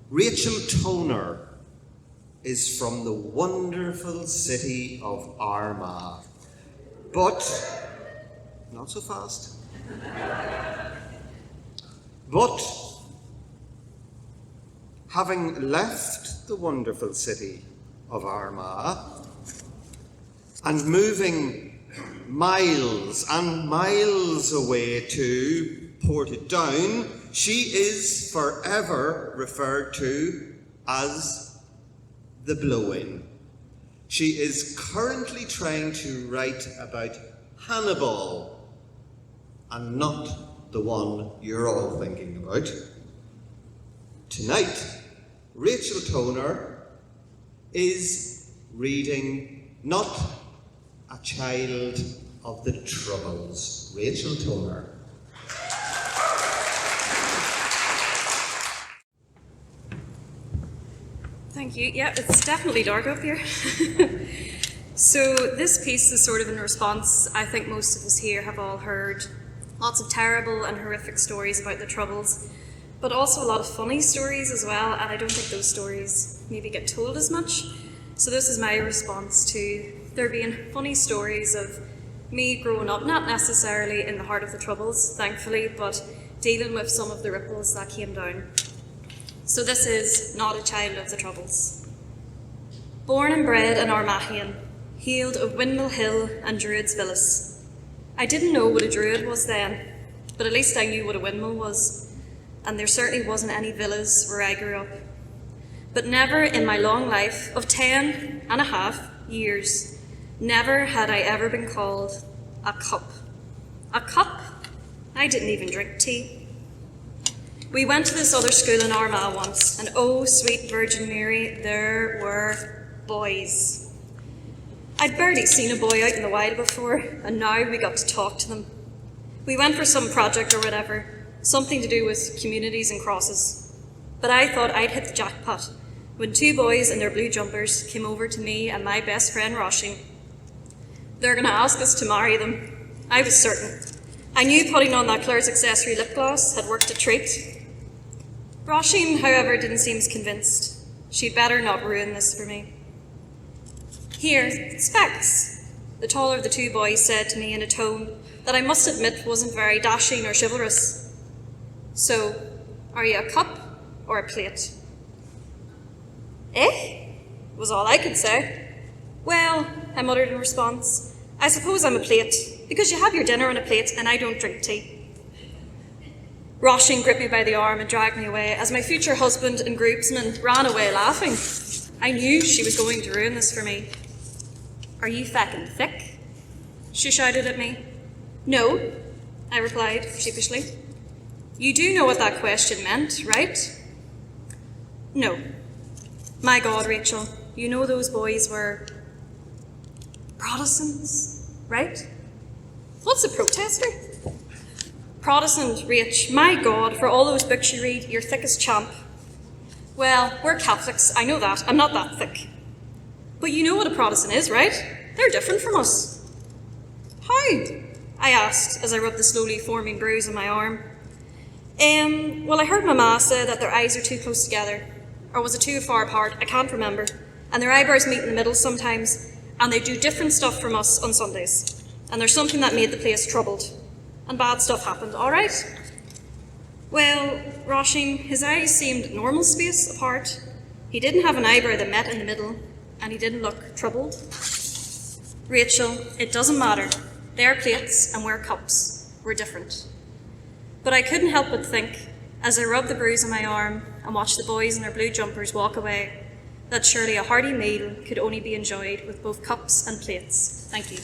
Rachel Toner is from the wonderful city of Armagh, but not so fast. But having left the wonderful city of Armagh and moving miles and miles away to Portadown, she is forever referred to as the Blow-In. She is currently trying to write about Hannibal, and not the one you're all thinking about. Tonight, Rachel Toner is reading not A Child of the Troubles. Rachel Toner. Thank you. Yeah, it's definitely dark up here. So this piece is sort of in response. I think most of us here have all heard lots of terrible and horrific stories about the Troubles, but also a lot of funny stories as well, and I don't think those stories maybe get told as much. So this is my response to there being funny stories of me growing up, not necessarily in the heart of the Troubles, thankfully, but dealing with some of the ripples that came down. So this is not a child of the Troubles. Born and bred an Armaghian, hailed of Windmill Hill and Druid's Villas. I didn't know what a Druid was then, but at least I knew what a windmill was, and there certainly wasn't any villas where I grew up. But never in my long life of 10.5 years, never had I ever been called a cup. A cup? I didn't even drink tea. We went to this other school in Armagh once, and oh, sweet Virgin Mary, there were boys. I'd barely seen a boy out in the wild before, and now we got to talk to them. We went for some project or whatever, something to do with communities and crosses. But I thought I'd hit the jackpot when 2 boys in their blue jumpers came over to me and my best friend Roisin. They're going to ask us to marry them. I was certain. I knew putting on that Claire's accessory lip gloss had worked a treat. Roisin, however, didn't seem as convinced. She'd better not ruin this for me. Here, specs, the taller of the 2 boys said to me in a tone that I must admit wasn't very dashing or chivalrous. So, are you a cup or a plate? Eh? Was all I could say. Well, I muttered in response, I suppose I'm a plate, because you have your dinner on a plate and I don't drink tea. Roisin gripped me by the arm and dragged me away as my future husband and groupsman ran away laughing. I knew she was going to ruin this for me. Are you feckin' thick? She shouted at me. No, I replied sheepishly. You do know what that question meant, right? No. My God, Rachel, you know those boys were Protestants, right? What's a protester? Protestant, Rach, my God, for all those books you read, you're thick as champ. Well, we're Catholics, I know that. I'm not that thick. But you know what a Protestant is, right? They're different from us. How? I asked as I rubbed the slowly forming bruise on my arm. Well, I heard my ma say that their eyes are too close together. Or was it too far apart? I can't remember. And their eyebrows meet in the middle sometimes, and they do different stuff from us on Sundays. And there's something that made the place troubled. And bad stuff happened, all right? Well, Roisin, his eyes seemed normal space apart. He didn't have an eyebrow that met in the middle, and he didn't look troubled. Rachel, it doesn't matter. They're plates and we're cups. We're different. But I couldn't help but think, as I rubbed the bruise on my arm and watched the boys in their blue jumpers walk away, that surely a hearty meal could only be enjoyed with both cups and plates. Thank you.